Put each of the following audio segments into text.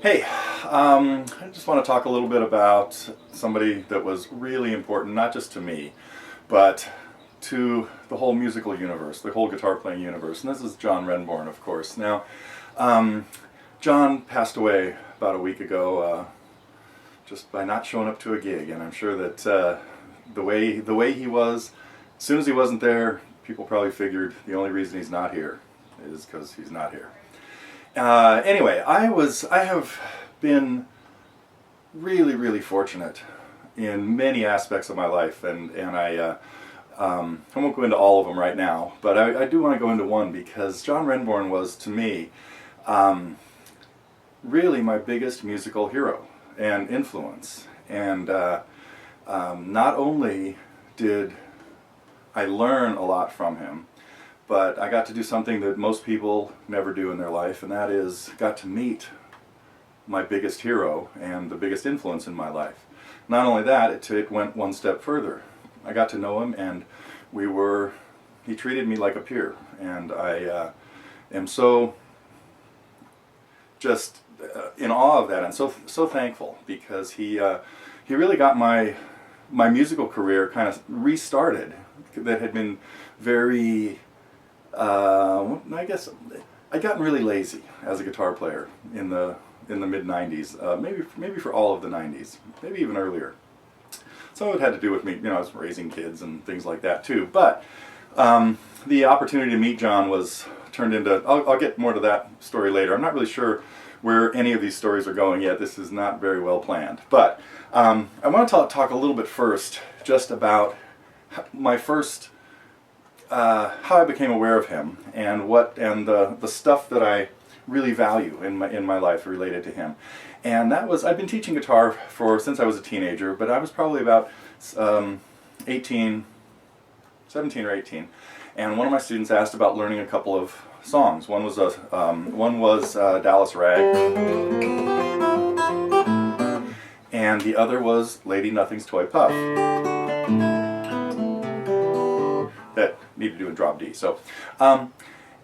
Hey, I just want to talk a little bit about somebody that was really important, not just to me, but to the whole musical universe, the whole guitar playing universe. And this is John Renbourn, of course. Now, John passed away about a week ago just by not showing up to a gig, and I'm sure that the way he was, as soon as he wasn't there, people probably figured the only reason he's not here is because he's not here. Anyway, I have been really fortunate in many aspects of my life, and I won't go into all of them right now, but I do want to go into one because John Renbourn was, to me, really my biggest musical hero and influence. And not only did I learn a lot from him, but I got to do something that most people never do in their life, and that is got to meet my biggest hero and the biggest influence in my life. Not only that, it went one step further. I got to know him, and he treated me like a peer, and I am so just in awe of that, and so thankful, because he really got my musical career kind of restarted. That had been very I guess I'd gotten really lazy as a guitar player in the mid '90s, maybe for all of the '90s, maybe even earlier. Some of it had to do with me, I was raising kids and things like that too. But the opportunity to meet John was turned into. I'll get more to that story later. I'm not really sure where any of these stories are going yet. This is not very well planned. But I want to talk a little bit first, just about my first. How I became aware of him, and the stuff that I really value in my life related to him. And that was, I've been teaching guitar since I was a teenager, but I was probably about 17 or 18, and one of my students asked about learning a couple of songs. One was Dallas Rag, and the other was Lady Nothing's Toy Puff. That needed to do in drop D. So,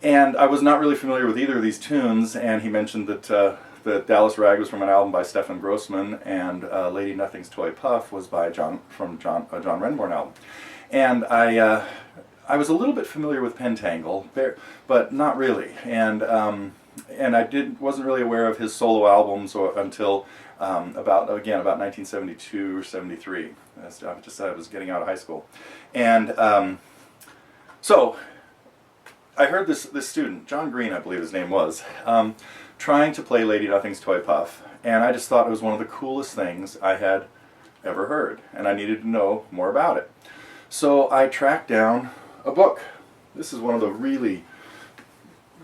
and I was not really familiar with either of these tunes, and he mentioned that Dallas Rag was from an album by Stefan Grossman, and Lady Nothing's Toy Puff was by John Renbourn album. And I was a little bit familiar with Pentangle, but not really, and I wasn't really aware of his solo albums until about 1972 or 73. I was getting out of high school, and so I heard this student, John Green, I believe his name was, trying to play Lady Nothing's Toy Puff, and I just thought it was one of the coolest things I had ever heard, and I needed to know more about it. So I tracked down a book. This is one of the really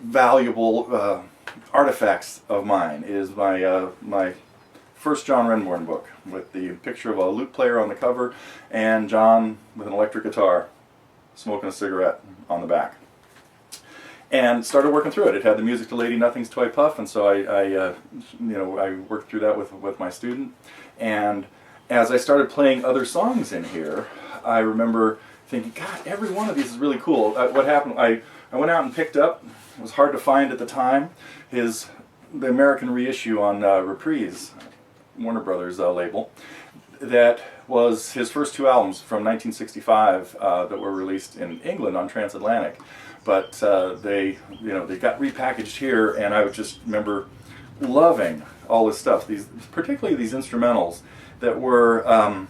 valuable artifacts of mine, is my first John Renbourn book, with the picture of a lute player on the cover and John with an electric guitar smoking a cigarette on the back, and started working through it. It had the music to Lady Nothing's Toy Puff, and so I worked through that with my student. And as I started playing other songs in here, I remember thinking, God, every one of these is really cool. What happened? I went out and picked up. It was hard to find at the time. The American reissue on Reprise, Warner Brothers label. That was his first two albums from 1965 that were released in England on Transatlantic, but they got repackaged here, and I would just remember loving all this stuff. Particularly these instrumentals that were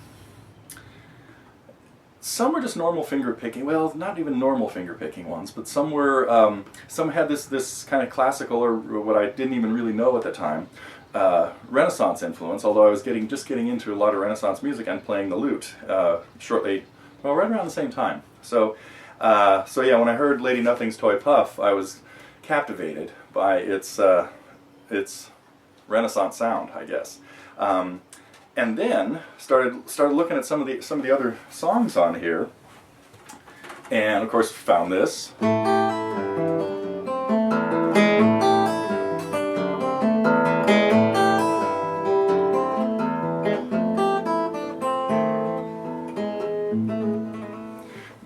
some were just normal finger picking. Well, not even normal finger picking ones, but some were some had this kind of classical, or what I didn't even really know at the time, Renaissance influence, although I was just getting into a lot of Renaissance music and playing the lute right around the same time. So yeah, when I heard Lady Nothing's Toy Puff, I was captivated by its Renaissance sound, I guess, and then started looking at some of the other songs on here, and of course found this.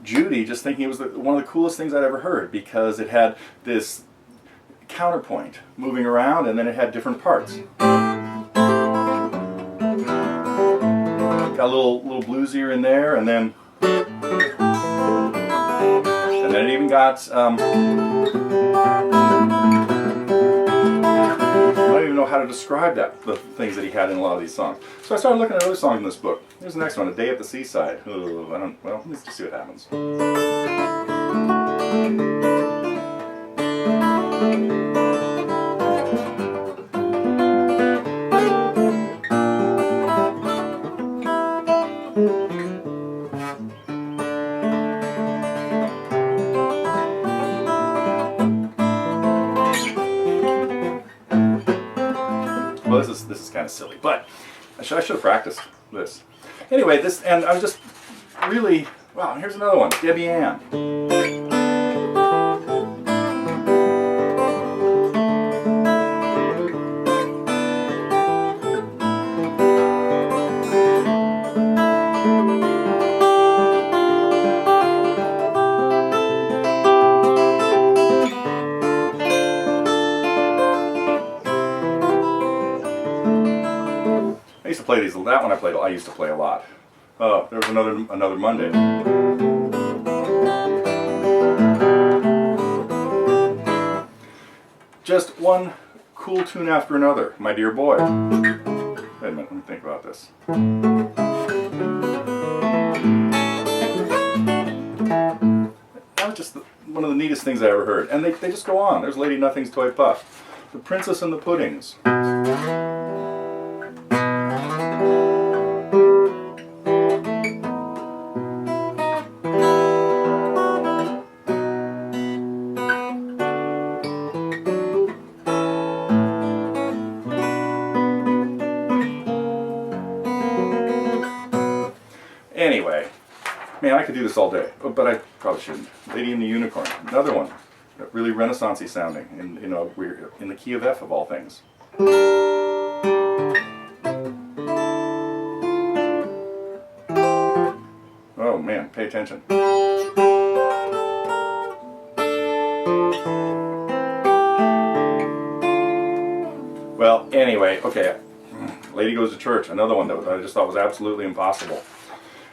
Judy, just thinking it was one of the coolest things I'd ever heard, because it had this counterpoint moving around, and then it had different parts. a little bluesier in there, and then it even got. I don't even know how to describe the things that he had in a lot of these songs. So I started looking at other songs in this book. Here's the next one, A Day at the Seaside. Well, let's just see what happens. Well, this is kind of silly, but I should have practiced this. Anyway, and I was just really, wow, here's another one, Debbie Ann. I used to play these. That one I used to play a lot. Oh, there was another Monday. Just one cool tune after another. My Dear Boy. Wait a minute, let me think about this. That was just one of the neatest things I ever heard. And they just go on. There's Lady Nothing's Toy Puff. The Princess and the Puddings. Anyway, man, I could do this all day, but I probably shouldn't. Lady and the Unicorn, another one, really Renaissance-y sounding, we're in the key of F of all things. Oh man, pay attention. Well, anyway, okay, Lady Goes to Church, another one that I just thought was absolutely impossible.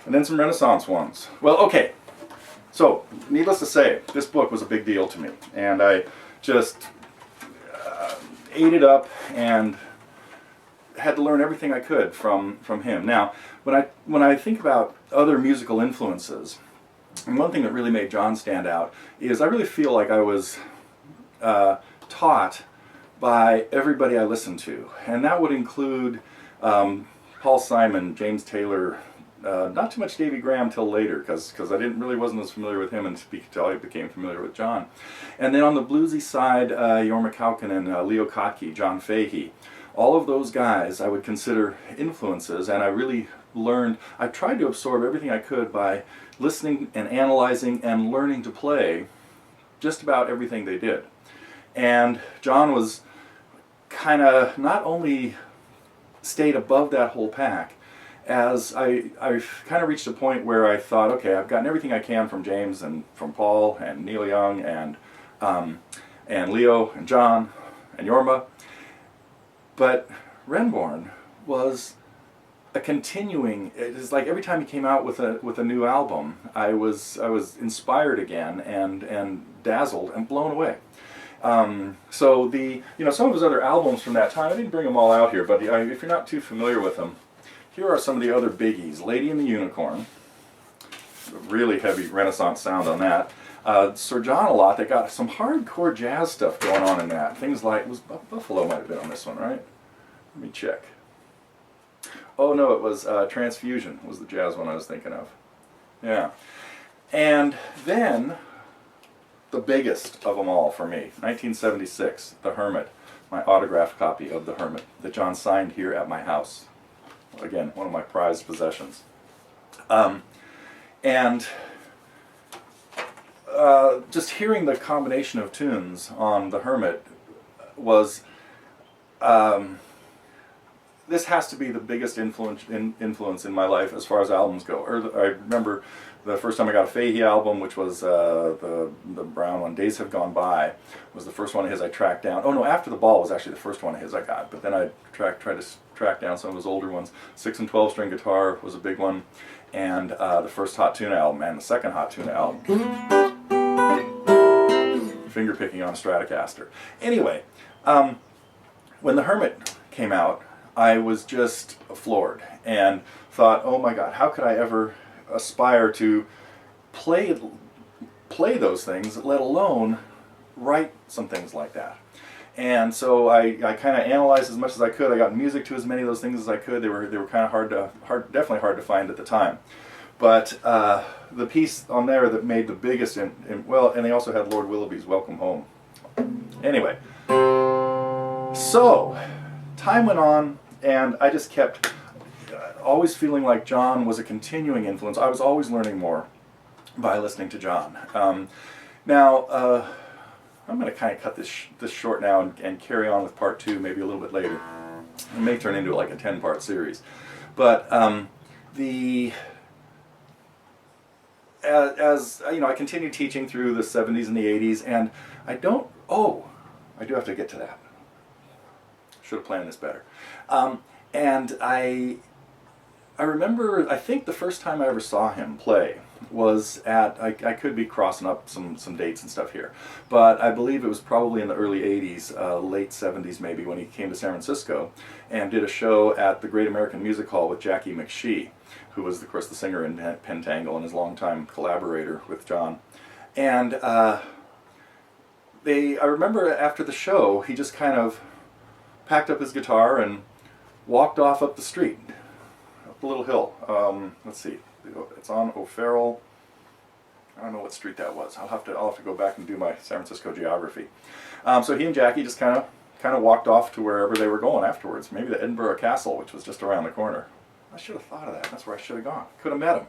And then some Renaissance ones. Well, okay, so needless to say, this book was a big deal to me, and I just ate it up and had to learn everything I could from him. Now, when I think about other musical influences, and one thing that really made John stand out is I really feel like I was taught by everybody I listened to, and that would include Paul Simon, James Taylor, not too much Davy Graham till later, because I wasn't as familiar with him until I became familiar with John. And then on the bluesy side, Jorma Kaukonen, Leo Kottke, John Fahey, all of those guys I would consider influences, and I really learned. I tried to absorb everything I could by listening and analyzing and learning to play just about everything they did. And John was kind of not only stayed above that whole pack, as I kind of reached a point where I thought, okay, I've gotten everything I can from James and from Paul and Neil Young and Leo and John and Jorma, but Renbourn was a continuing. It is like every time he came out with a new album, I was inspired again and dazzled and blown away. So some of his other albums from that time, I didn't bring them all out here, but if you're not too familiar with them, here are some of the other biggies. Lady and the Unicorn, really heavy Renaissance sound on that. Sir John a lot, they got some hardcore jazz stuff going on in that. Things like, Buffalo might have been on this one, right? Let me check. Oh no, it was Transfusion was the jazz one I was thinking of. Yeah. And then, the biggest of them all for me, 1976, The Hermit, my autographed copy of The Hermit that John signed here at my house. Again, one of my prized possessions. Just hearing the combination of tunes on The Hermit was this has to be the biggest influence in my life as far as albums go. I remember the first time I got a Fahey album, which was the brown one, Days Have Gone By, was the first one of his I tracked down. Oh no, After the Ball was actually the first one of his I got, but then I tried to track down some of his older ones. 6 and 12 string guitar was a big one, and the first Hot Tuna album and the second Hot Tuna album. Finger picking on a Stratocaster. Anyway, when The Hermit came out, I was just floored and thought, oh my God, how could I ever aspire to play those things, let alone write some things like that. And so I kind of analyzed as much as I could. I got music to as many of those things as I could. They were kind of definitely hard to find at the time. But the piece on there that made the biggest, well, and they also had Lord Willoughby's Welcome Home. Anyway, so time went on, and I just kept always feeling like John was a continuing influence. I was always learning more by listening to John. Now, I'm going to kind of cut this short now and carry on with part 2 maybe a little bit later. It may turn into like a 10-part series. But as you know, I continued teaching through the 70s and the 80s, and I do have to get to that. Should have planned this better. And I remember, I think the first time I ever saw him play was at, I could be crossing up some dates and stuff here, but I believe it was probably in the early 80s, late 70s maybe, when he came to San Francisco and did a show at the Great American Music Hall with Jackie McShee, who was, of course, the singer in Pentangle and his longtime collaborator with John. And I remember after the show, he just kind of packed up his guitar and walked off up the street, up the little hill. Let's see, it's on O'Farrell. I don't know what street that was. I'll have to go back and do my San Francisco geography. So he and Jackie just kind of walked off to wherever they were going afterwards. Maybe the Edinburgh Castle, which was just around the corner. I should have thought of that. That's where I should have gone. Could have met him.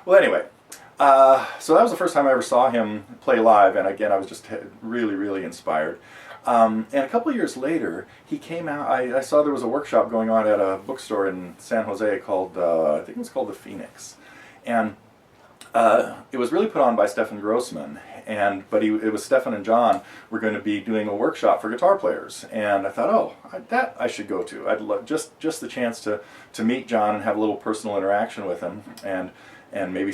Well, anyway, so that was the first time I ever saw him play live, and again, I was just really, really inspired. And a couple of years later, he came out. I saw there was a workshop going on at a bookstore in San Jose called, I think it was called The Phoenix, and it was really put on by Stefan Grossman. But it was Stefan and John were going to be doing a workshop for guitar players, and I thought, oh, that I should go to. I'd love just the chance to meet John and have a little personal interaction with him, and maybe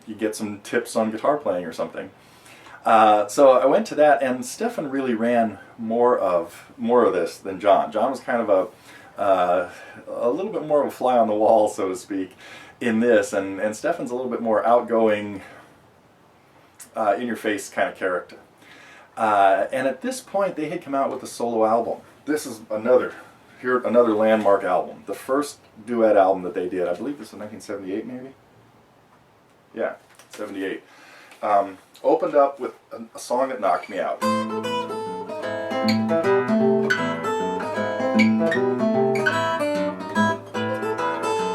you get some tips on guitar playing or something. So I went to that, and Stefan really ran more of this than John. John was kind of a little bit more of a fly on the wall, so to speak, in this, and Stefan's a little bit more outgoing, in-your-face kind of character. And at this point, they had come out with a solo album. This is another landmark album. The first duet album that they did, I believe this was 1978 maybe? Yeah, 78. Opened up with a song that knocked me out.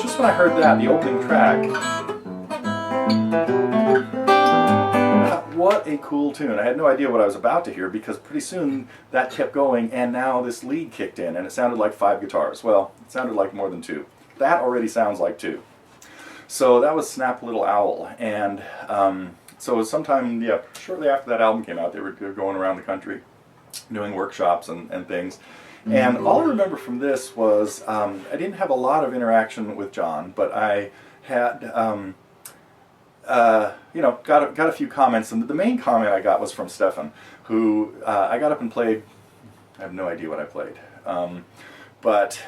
Just when I heard that, the opening track, what a cool tune. I had no idea what I was about to hear, because pretty soon that kept going, and now this lead kicked in, and it sounded like 5 guitars. Well, it sounded like more than 2. That already sounds like 2. So that was Snap Little Owl, and so sometime, shortly after that album came out, they were going around the country doing workshops and things. And all I remember from this was, I didn't have a lot of interaction with John, but I had, got a few comments. And the main comment I got was from Stefan, who I got up and played. I have no idea what I played. But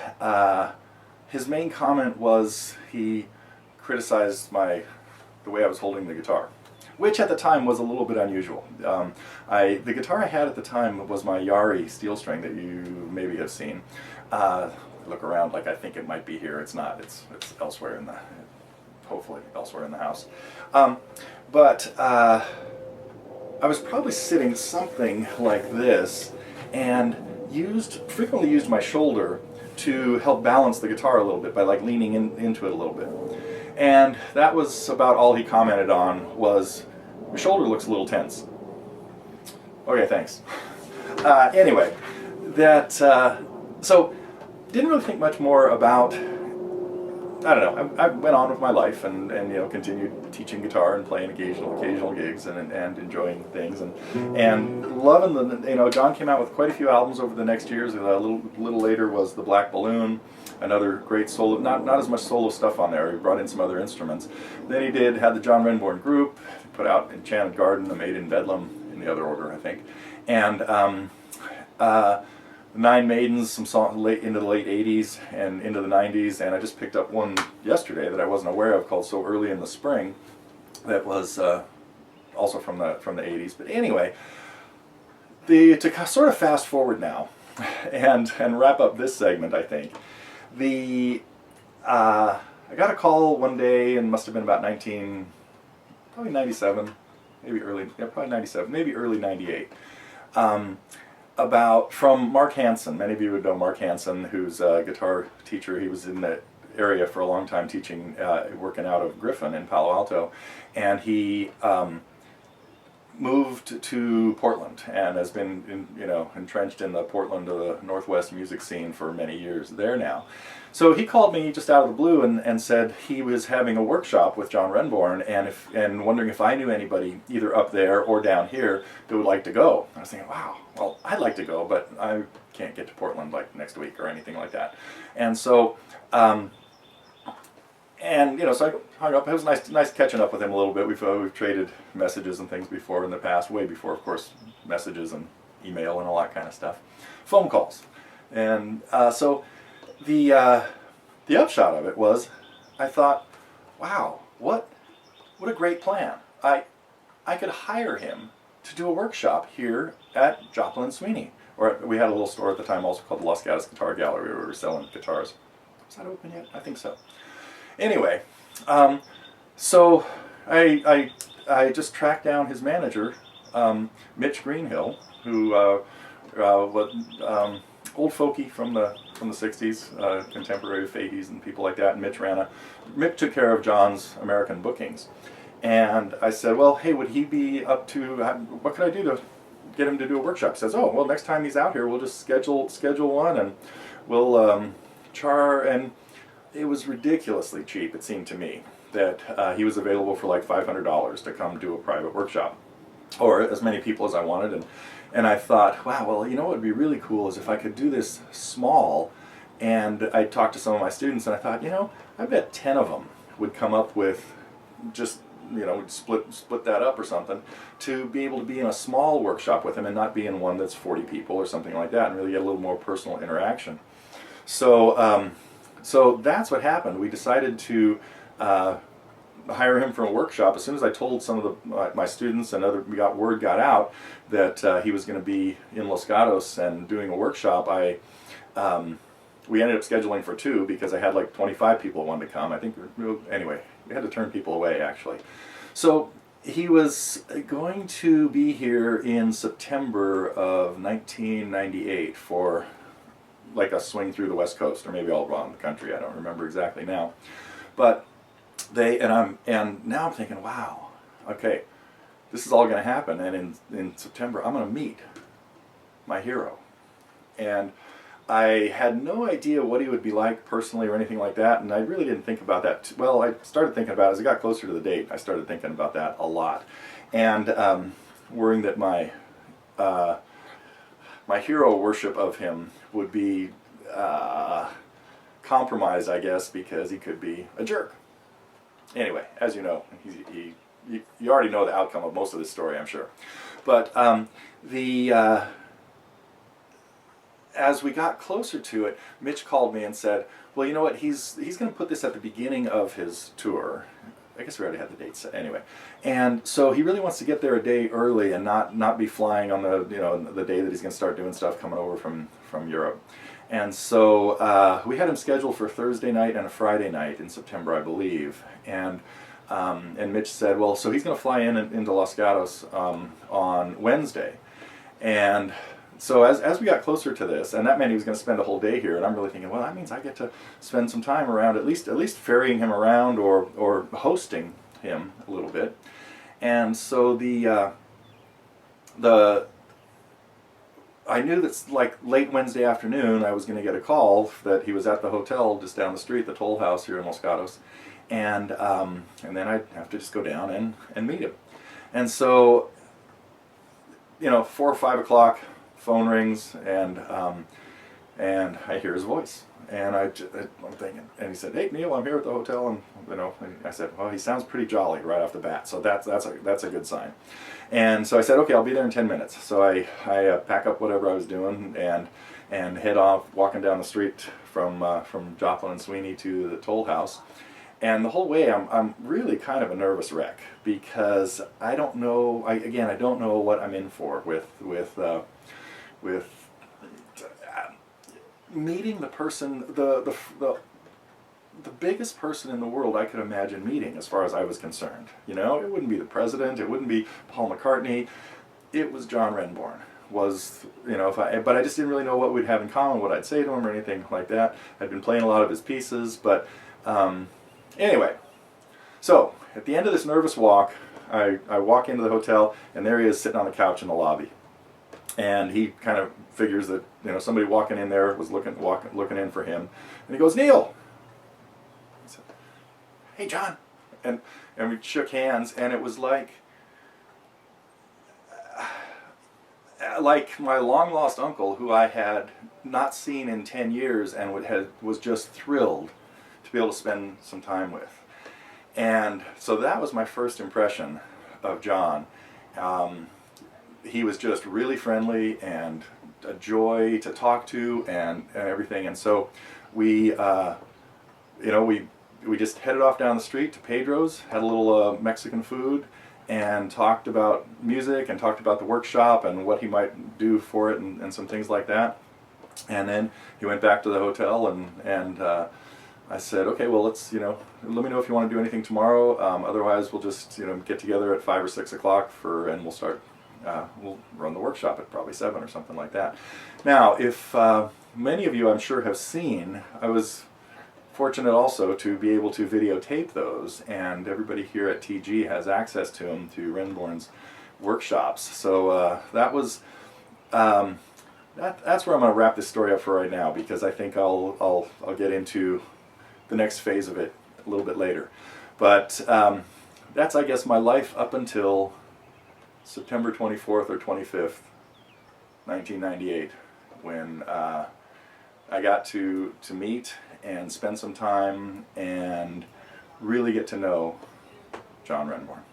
his main comment was he criticized the way I was holding the guitar, which at the time was a little bit unusual. The guitar I had at the time was my Yari steel string that you maybe have seen. Look around, like I think it might be here. It's not. It's elsewhere hopefully elsewhere in the house. But I was probably sitting something like this, and frequently used my shoulder to help balance the guitar a little bit by leaning into it a little bit. And that was about all he commented on, was, your shoulder looks a little tense. Okay, thanks. Anyway, so didn't really think much more about, I don't know. I went on with my life and continued teaching guitar and playing occasional gigs and enjoying things and loving the. John came out with quite a few albums over the next years. A little later was The Black Balloon, another great solo. Not as much solo stuff on there. He brought in some other instruments. Then he had the John Renbourn Group. Put out Enchanted Garden, The Maid in Bedlam in the other order, I think, and. Nine Maidens, some songs late into the late 80s and into the 90s, and I just picked up one yesterday that I wasn't aware of called So Early in the Spring that was also from the 80s. But anyway, to sort of fast forward now and wrap up this segment, I think, I got a call one day, and must have been about probably 97, maybe early, yeah, probably 97, maybe early 98. From Mark Hansen. Many of you would know Mark Hansen, who's a guitar teacher. He was in the area for a long time teaching, working out of Griffin in Palo Alto, and he moved to Portland and has been entrenched in the Portland Northwest music scene for many years there now. So he called me just out of the blue and said he was having a workshop with John Renbourn and wondering if I knew anybody either up there or down here that would like to go. And I was thinking, wow, well, I'd like to go, but I can't get to Portland like next week or anything like that. And so so I hung up. It was nice catching up with him a little bit. We've traded messages and things before in the past, way before, of course, messages and email and all that kind of stuff. Phone calls. And so the upshot of it was, I thought, wow, what a great plan. I could hire him to do a workshop here at Joplin & Sweeney. Or we had a little store at the time also called the Los Gatos Guitar Gallery where we were selling guitars. Is that open yet? I think so. Anyway, so I just tracked down his manager, Mitch Greenhill, who was old folky from the 60s, contemporary Fahey's and people like that. And Mitch took care of John's American bookings, and I said, well, hey, would he be up to? What could I do to get him to do a workshop? He says, oh, well, next time he's out here, we'll just schedule one, and we'll and it was ridiculously cheap, it seemed to me, that he was available for like $500 to come do a private workshop, or as many people as I wanted. And I thought, wow, well, what would be really cool is if I could do this small. And I talked to some of my students, and I thought, I bet 10 of them would come up with just, split that up or something, to be able to be in a small workshop with him and not be in one that's 40 people or something like that, and really get a little more personal interaction. So, so that's what happened. We decided to hire him for a workshop. As soon as I told some of my students and word got out that he was going to be in Los Gatos and doing a workshop, we ended up scheduling for 2 because I had like 25 people who wanted to come. I think, anyway, we had to turn people away actually. So he was going to be here in September of 1998 for like a swing through the West Coast, or maybe all around the country. I don't remember exactly now. But now I'm thinking, wow, okay, this is all going to happen, and in September I'm going to meet my hero. And I had no idea what he would be like personally or anything like that, and I really didn't think about that. Well, I started thinking about it as I got closer to the date. I started thinking about that a lot, and worrying that my hero worship of him would be compromised, I guess, because he could be a jerk. Anyway, as you know, you already know the outcome of most of this story, I'm sure. But as we got closer to it, Mitch called me and said, well, you know what, he's going to put this at the beginning of his tour. I guess we already had the dates set anyway. And so he really wants to get there a day early and not be flying on the day that he's going to start doing stuff coming over from Europe. And so we had him scheduled for Thursday night and a Friday night in September, I believe. And Mitch said, well, so he's going to fly into Los Gatos on Wednesday. And so as we got closer to this, and that meant he was going to spend a whole day here, and I'm really thinking, well, that means I get to spend some time around, at least ferrying him around or hosting him a little bit. And so I knew that like late Wednesday afternoon I was going to get a call that he was at the hotel just down the street, the Toll House here in Los Gatos, and then I'd have to just go down and meet him. And so, you know, 4 or 5 o'clock, phone rings, and I hear his voice. And I'm thinking, and he said, "Hey Neil, I'm here at the hotel," and you know, I said, "Well, he sounds pretty jolly right off the bat, so that's a good sign." And so I said, "Okay, I'll be there in 10 minutes." So I pack up whatever I was doing and head off, walking down the street from Joplin and Sweeney to the Toll House. And the whole way, I'm really kind of a nervous wreck because I don't know. I don't know what I'm in for with meeting the person, the biggest person in the world I could imagine meeting, as far as I was concerned. You know, it wouldn't be the president, it wouldn't be Paul McCartney, it was John Renbourn. But I just didn't really know what we'd have in common, what I'd say to him or anything like that. I'd been playing a lot of his pieces, but anyway. So at the end of this nervous walk, I walk into the hotel, and there he is sitting on the couch in the lobby. And he kind of figures that, you know, somebody walking in there was looking in for him. And he goes, "Neil!" I said, "Hey, John." And we shook hands, and it was like my long-lost uncle, who I had not seen in 10 years and was just thrilled to be able to spend some time with. And so that was my first impression of John. He was just really friendly and a joy to talk to and everything. And so we just headed off down the street to Pedro's, had a little Mexican food, and talked about music and talked about the workshop and what he might do for it and some things like that. And then he went back to the hotel, and I said, "Okay, well, let me know if you want to do anything tomorrow. Otherwise, we'll just get together at 5 or 6 o'clock and we'll start. We'll run the workshop at probably 7 or something like that." Now, if many of you, I'm sure, have seen, I was fortunate also to be able to videotape those, and everybody here at TG has access to them through Renbourn's workshops. So that was that's where I'm going to wrap this story up for right now, because I think I'll get into the next phase of it a little bit later. But that's, I guess, my life up until September 24th or 25th, 1998, when I got to meet and spend some time and really get to know John Renbourn.